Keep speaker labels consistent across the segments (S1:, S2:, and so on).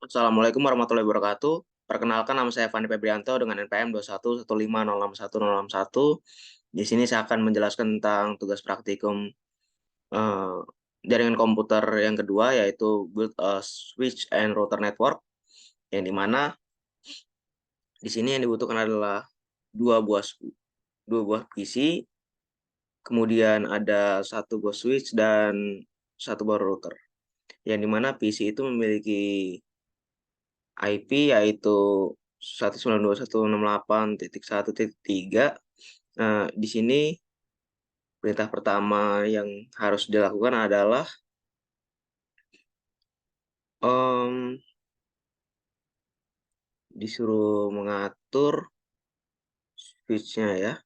S1: Assalamualaikum warahmatullahi wabarakatuh. Perkenalkan nama saya Fandi Febrianto dengan NPM 211506161. Di sini saya akan menjelaskan tentang tugas praktikum eh, jaringan komputer yang kedua, yaitu build a switch and router network, yang dimana di sini yang dibutuhkan adalah dua buah dua buah PC, kemudian ada satu buah switch dan satu buah router, yang dimana PC itu memiliki IP yaitu 192.168.1.3. Nah, di sini perintah pertama yang harus dilakukan adalah em, disuruh mengatur switch-nya ya.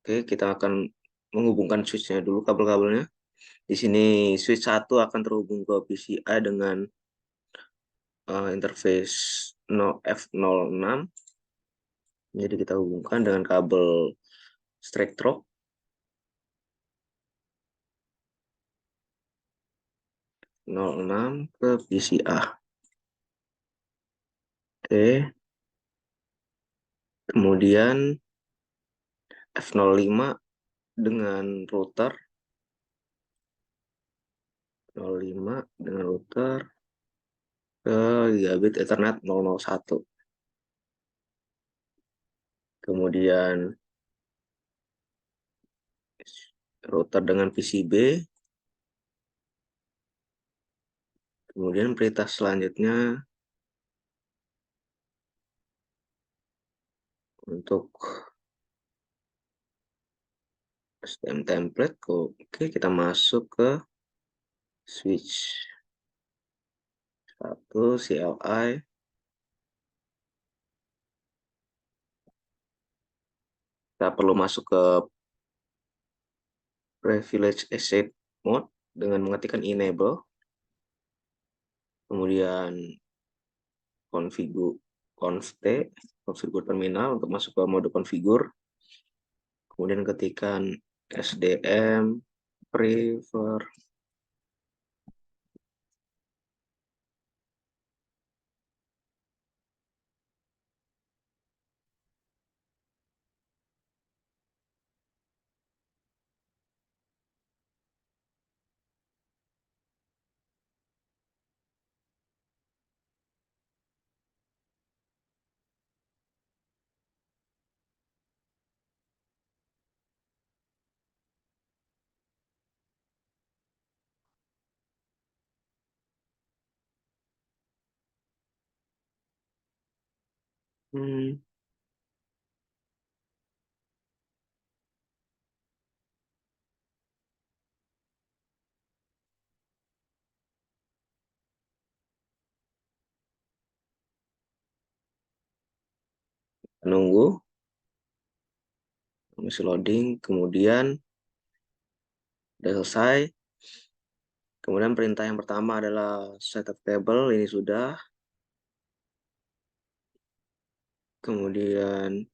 S1: Oke, kita akan menghubungkan switch-nya dulu, kabel-kabelnya. Di sini switch 1 akan terhubung ke PCI dengan interface F06. Jadi kita hubungkan dengan kabel straight through 06 ke PCA. Oke, kemudian F05 dengan router 05 dengan router ke gigabit Ethernet 001. Kemudian router dengan PCB. Kemudian perintah selanjutnya untuk STM template. Oke, kita masuk ke switch 1 CLI. Kita perlu masuk ke privilege asset mode dengan mengetikkan enable. Kemudian konfigur terminal untuk masuk ke mode konfigur. Kemudian ketikkan SDM prefer. Menunggu masih loading, kemudian sudah selesai. Kemudian perintah yang pertama adalah setup table, ini sudah. Kemudian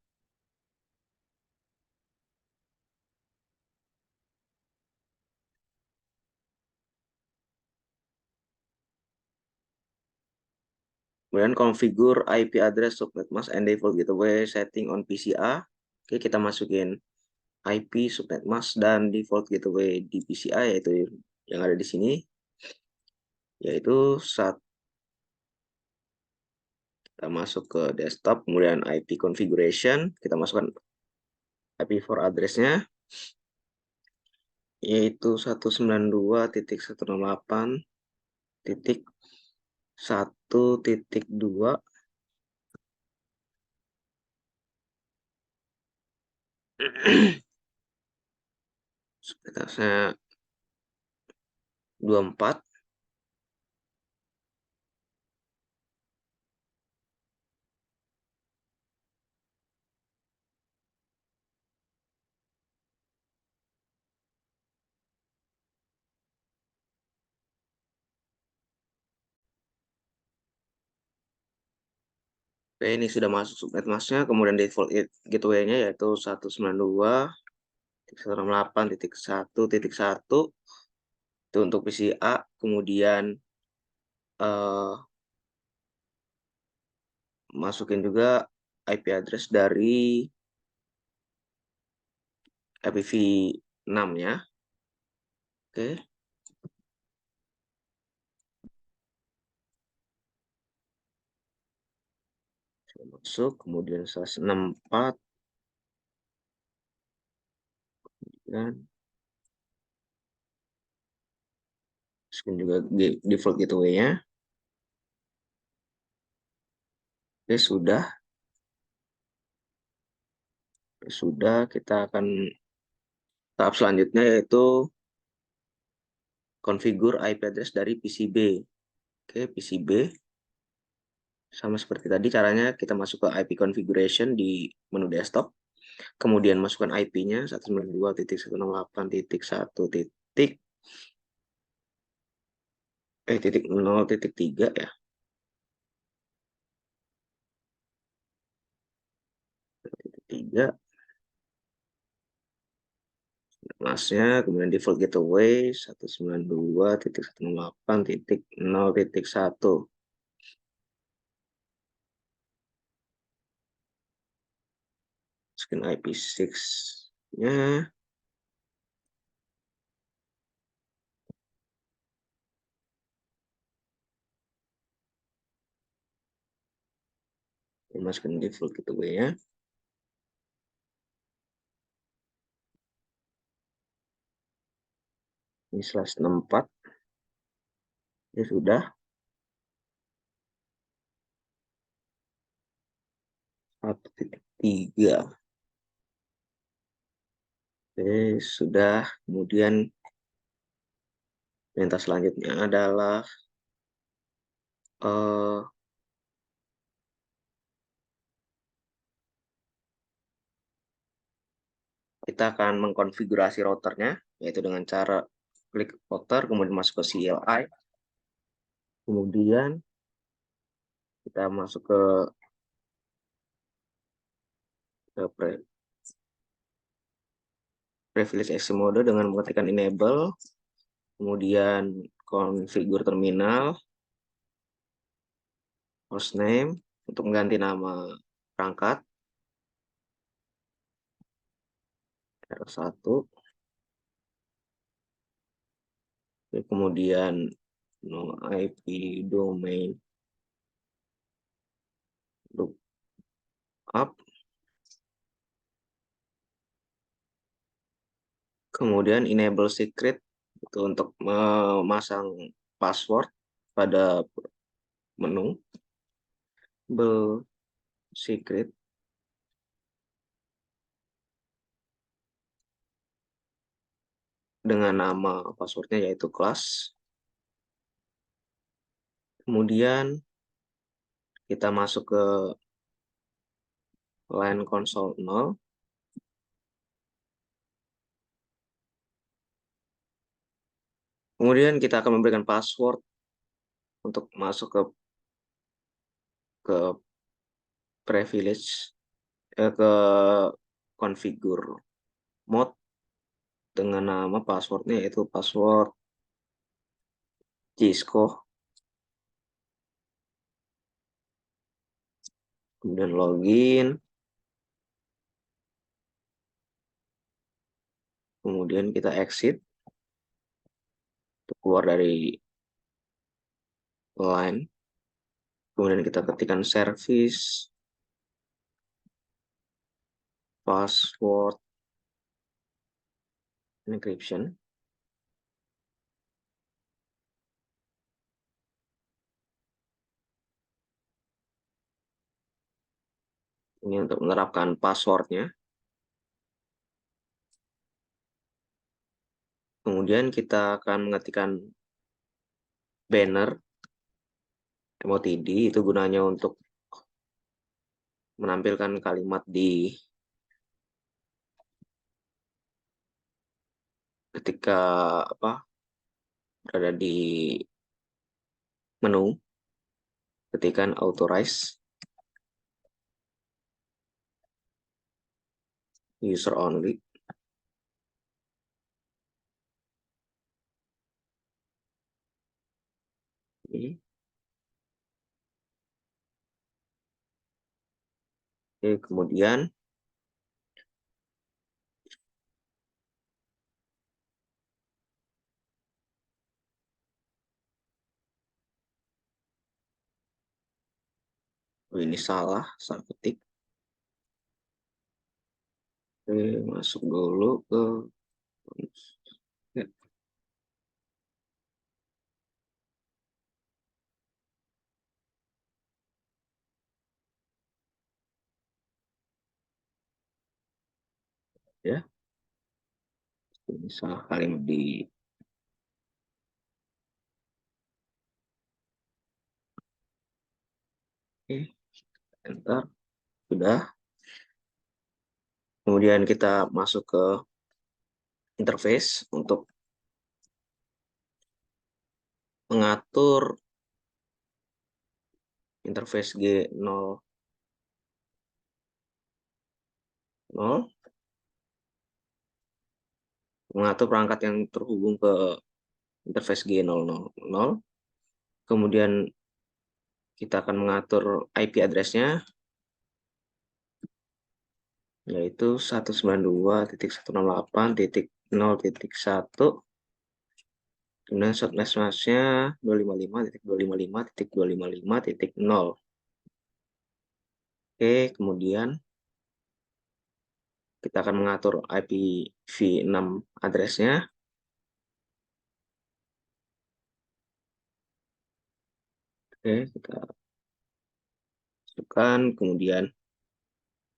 S1: configure IP address subnet mask and default gateway setting on PCA. Oke, kita masukin IP subnet mask dan default gateway di PCA, yaitu yang ada di sini, yaitu saat kita masuk ke desktop, kemudian IP configuration, kita masukkan IP for address-nya, yaitu 192.168.1.2. Sepetanya 24. Oke, ini sudah masuk subnet masknya, kemudian default gateway-nya yaitu 192.168.1.1 Itu untuk PC A, kemudian masukin juga IP address dari IPv6-nya. Oke. Masuk, kemudian 164, dan masukin juga default gateway-nya. Oke, sudah, kita akan tahap selanjutnya yaitu configure IP address dari PCB. Oke, PCB sama seperti tadi caranya, kita masuk ke IP configuration di menu desktop, kemudian masukkan IP-nya 192.168.0.3 ya. Tiga masnya, kemudian default gateway 192.168.0.1. Masukin IP6-nya. Masukin default gateway-nya. Ini /64. Ini sudah. 1.3. Oke, sudah. Kemudian perintah selanjutnya adalah kita akan mengkonfigurasi routernya, yaitu dengan cara klik router, kemudian masuk ke CLI, kemudian kita masuk ke privilege access mode dengan mengetikkan enable, kemudian configure terminal, hostname untuk mengganti nama perangkat R1, kemudian no IP domain lookup, kemudian enable secret itu untuk memasang password pada menu, secret dengan nama passwordnya yaitu kelas. Kemudian kita masuk ke line console 0. Kemudian kita akan memberikan password untuk masuk ke privilege, ke configure mode dengan nama passwordnya yaitu password Cisco. Kemudian login. Kemudian kita exit untuk keluar dari line. Kemudian kita ketikkan service password encryption. Ini untuk menerapkan passwordnya. Kemudian kita akan mengetikkan banner MOTD, itu gunanya untuk menampilkan kalimat di ketika berada di menu, ketikkan authorize user only. Oke. Oke, kemudian ini salah ketik. Oke, masuk dulu ke ya, ini salah kalimat di oke, enter, sudah. Kemudian kita masuk ke interface untuk mengatur interface G00, mengatur perangkat yang terhubung ke interface G000. Kemudian kita akan mengatur IP address-nya, yaitu 192.168.0.1. Kemudian shortness mask-nya 255.255.255.0. Oke, kemudian kita akan mengatur IPv6 address-nya. Oke, kita masukkan, kemudian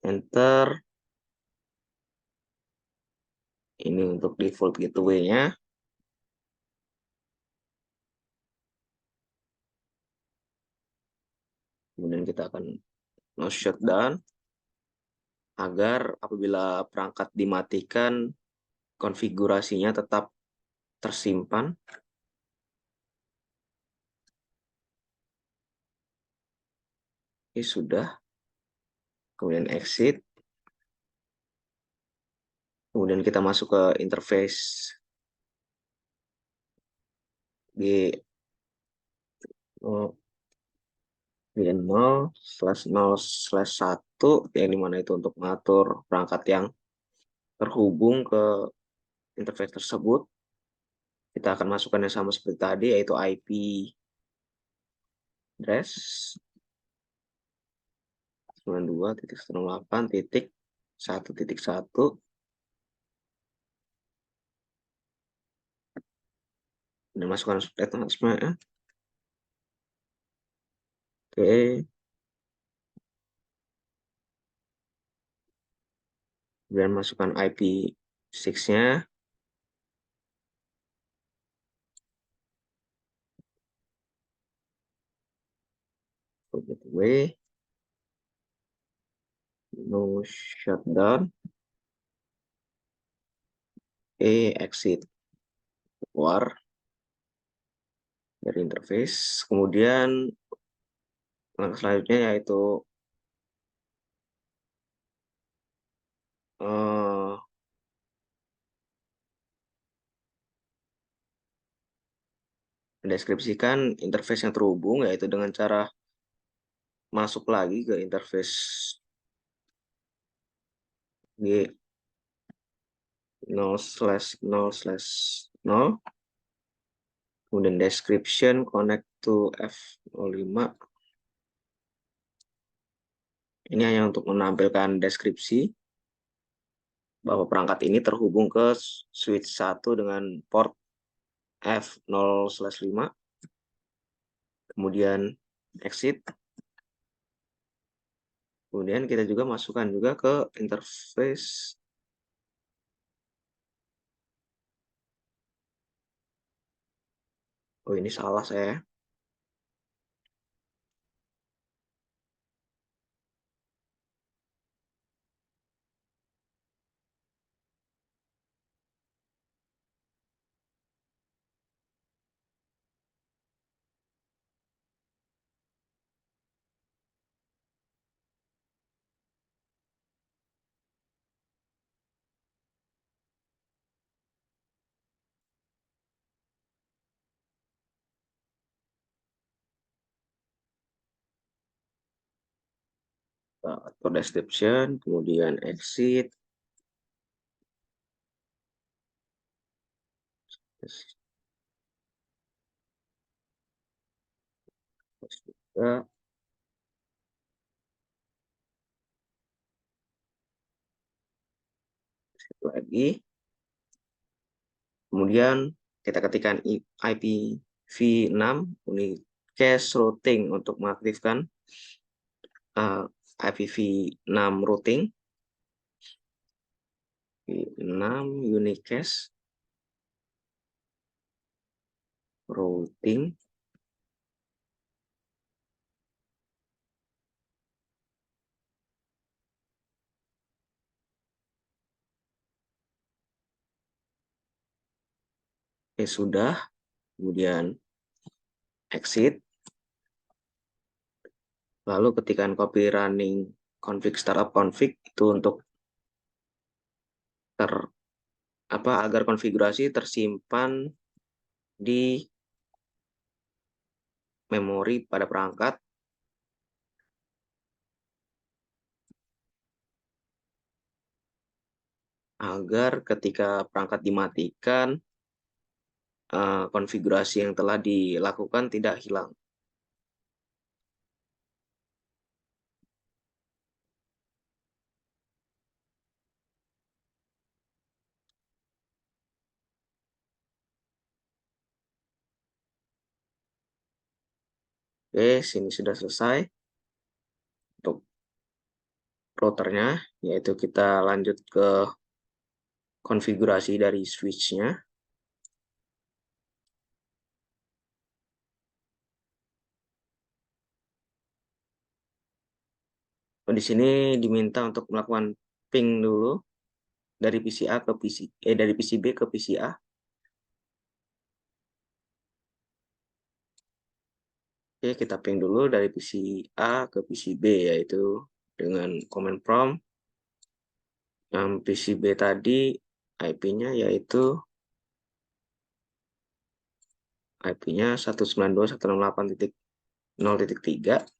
S1: enter. Ini untuk default gateway-nya. Kemudian kita akan shutdown agar apabila perangkat dimatikan, konfigurasinya tetap tersimpan. Oke, sudah. Kemudian exit. Kemudian kita masuk ke interface G0 G0/0/1, yang dimana itu untuk mengatur perangkat yang terhubung ke interface tersebut. Kita akan masukkan yang sama seperti tadi, yaitu IP address 92.168.1.1. Dan masukkan seperti itu. Oke. Kemudian masukkan IP6-nya. Gateway. No shutdown. Exit. Keluar dari interface. Kemudian langkah selanjutnya yaitu mendeskripsikan interface yang terhubung, yaitu dengan cara masuk lagi ke interface G0/0/0. Kemudian description connect to F05. Ini hanya untuk menampilkan deskripsi bahwa perangkat ini terhubung ke switch 1 dengan port F0/5. Kemudian exit. Kemudian kita juga masukkan juga ke interface. Oh, ini salah saya. atau description, kemudian exit, juga lagi, kemudian kita ketikkan IPv6 unicast routing untuk mengaktifkan IPv6 routing, 6 unicast routing. Oke, sudah. Kemudian exit. Lalu ketikkan copy running config startup config itu untuk agar konfigurasi tersimpan di memori pada perangkat, agar ketika perangkat dimatikan, konfigurasi yang telah dilakukan tidak hilang. Oke, sini sudah selesai untuk routernya, yaitu kita lanjut ke konfigurasi dari switch-nya. Di sini diminta untuk melakukan ping dulu dari PCA ke dari PCB ke PCA. Oke, kita ping dulu dari PCA ke PCB, yaitu dengan command prompt. Yang PCB tadi IP-nya yaitu IP-nya 192.168.0.3.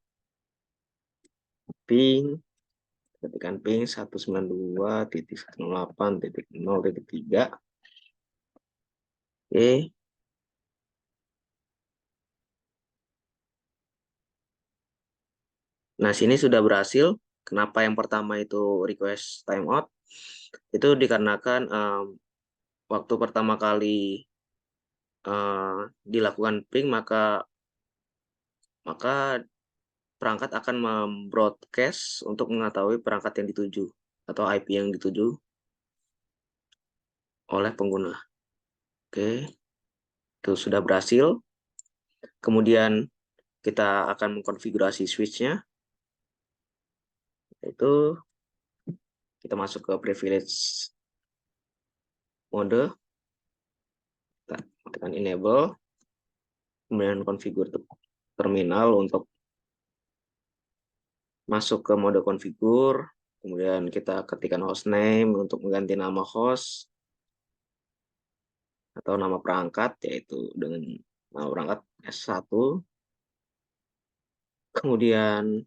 S1: Ping, ketikkan ping 192.168.0.3. Oke. Nah, sini sudah berhasil. Kenapa yang pertama itu request timeout? Itu dikarenakan waktu pertama kali dilakukan ping, maka perangkat akan membroadcast untuk mengetahui perangkat yang dituju atau IP yang dituju oleh pengguna. Oke, itu sudah berhasil. Kemudian kita akan mengkonfigurasi switch-nya. Yaitu kita masuk ke privilege mode, kita tekan enable, kemudian configure terminal untuk masuk ke mode configure, kemudian kita ketikkan hostname untuk mengganti nama host atau nama perangkat, yaitu dengan nama perangkat S1, kemudian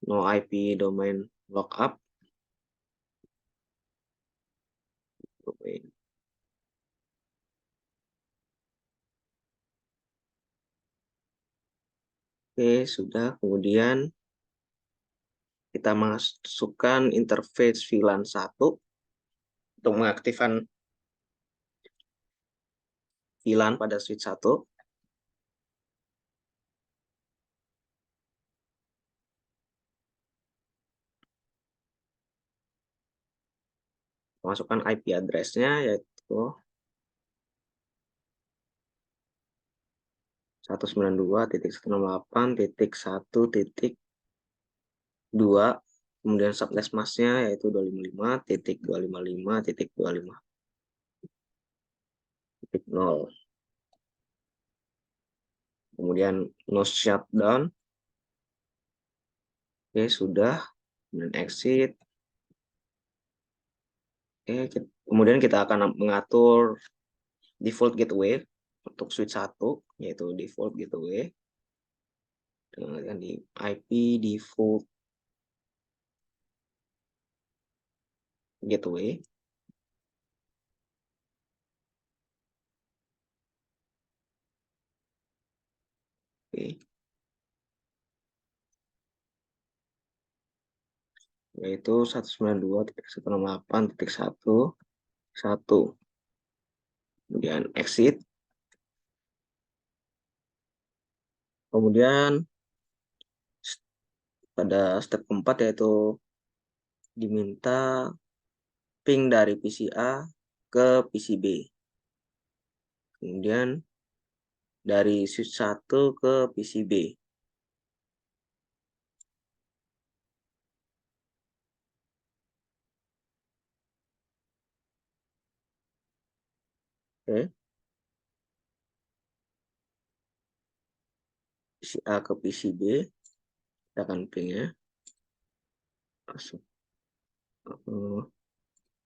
S1: no IP domain lookup, oke, sudah. Kemudian kita masukkan interface VLAN 1 untuk mengaktifkan VLAN pada switch 1. Masukkan IP address-nya, yaitu 192.168.1.2, kemudian subnet mask-nya yaitu 255.255.255.0, kemudian no shutdown. Oke, sudah. Kemudian exit. Oke, kemudian kita akan mengatur default gateway untuk switch 1, yaitu default gateway dengan di IP default gateway. Oke. Yaitu 192.168.1.1. Kemudian exit. Kemudian pada step keempat yaitu diminta ping dari PC A ke PC B. Kemudian dari switch 1 ke PC B. Oke. PC A ke PC B. Kita akan ping-nya. Masuk.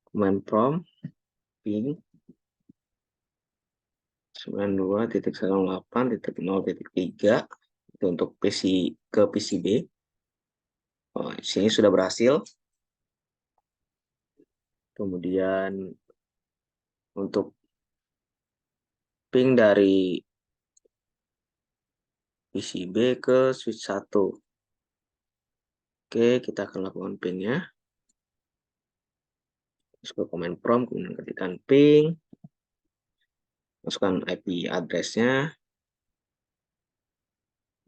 S1: Command prompt ping 92.168.0.3 itu untuk PC ke PC B. Oh, sini sudah berhasil. Kemudian untuk ping dari PC B ke switch 1. Oke, kita akan lakukan ping-nya. Masuk ke command prompt, kemudian ketikkan ping. Masukkan IP address-nya.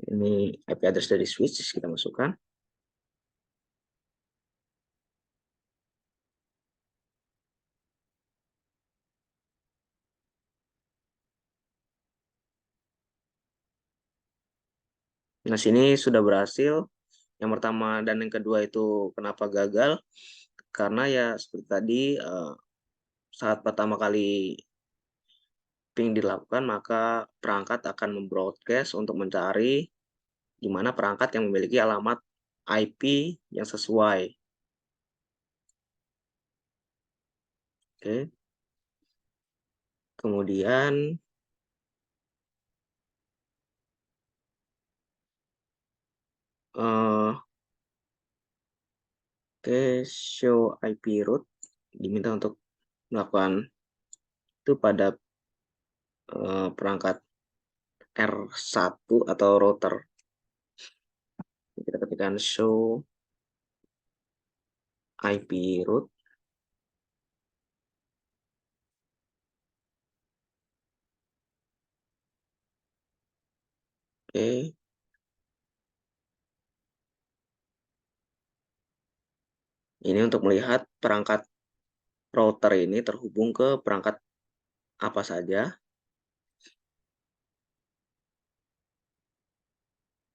S1: Ini IP address dari switch, kita masukkan. Nah, sini sudah berhasil. Yang pertama dan yang kedua itu kenapa gagal? Karena ya seperti tadi, saat pertama kali ping dilakukan, maka perangkat akan membroadcast untuk mencari di mana perangkat yang memiliki alamat IP yang sesuai. Oke. Kemudian show IP route diminta untuk melakukan itu pada perangkat R1 atau router. Kita ketikkan show IP route. Oke. Ini untuk melihat perangkat router ini terhubung ke perangkat apa saja.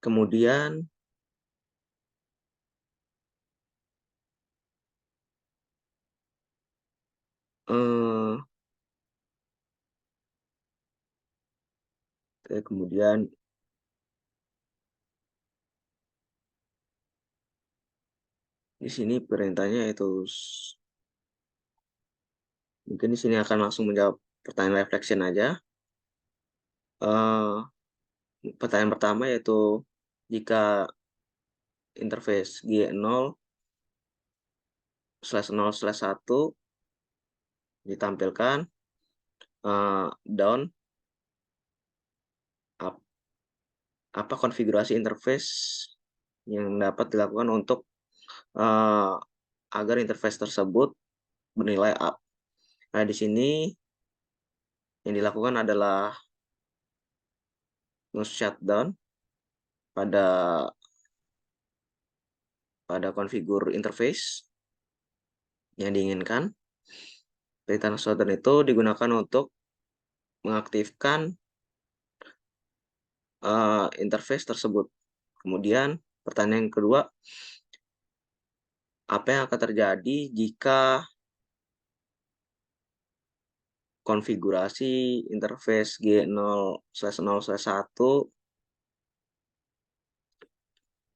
S1: Kemudian kemudian di sini perintahnya itu mungkin di sini akan langsung menjawab pertanyaan reflection aja. Pertanyaan pertama yaitu jika interface G0/0/1 ditampilkan down, apa konfigurasi interface yang dapat dilakukan untuk agar interface tersebut bernilai up. Nah, di sini yang dilakukan adalah shutdown pada konfigur interface yang diinginkan. Perintah shutdown itu digunakan untuk mengaktifkan interface tersebut. Kemudian pertanyaan yang kedua, apa yang akan terjadi jika konfigurasi interface G0/0/1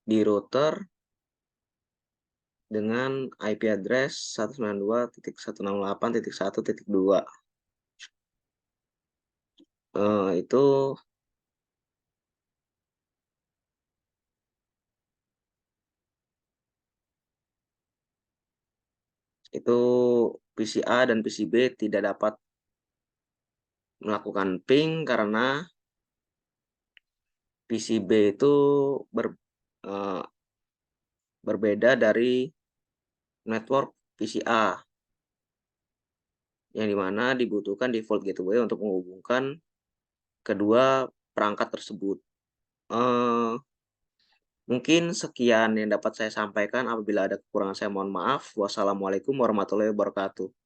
S1: di router dengan IP address 192.168.1.2. Itu itu PC A dan PC B tidak dapat melakukan ping karena PC B itu eh, berbeda dari network PC A, yang dimana dibutuhkan default gateway untuk menghubungkan kedua perangkat tersebut. Eh, Mungkin sekian yang dapat saya sampaikan. Apabila ada kekurangan saya mohon maaf. Wassalamualaikum warahmatullahi wabarakatuh.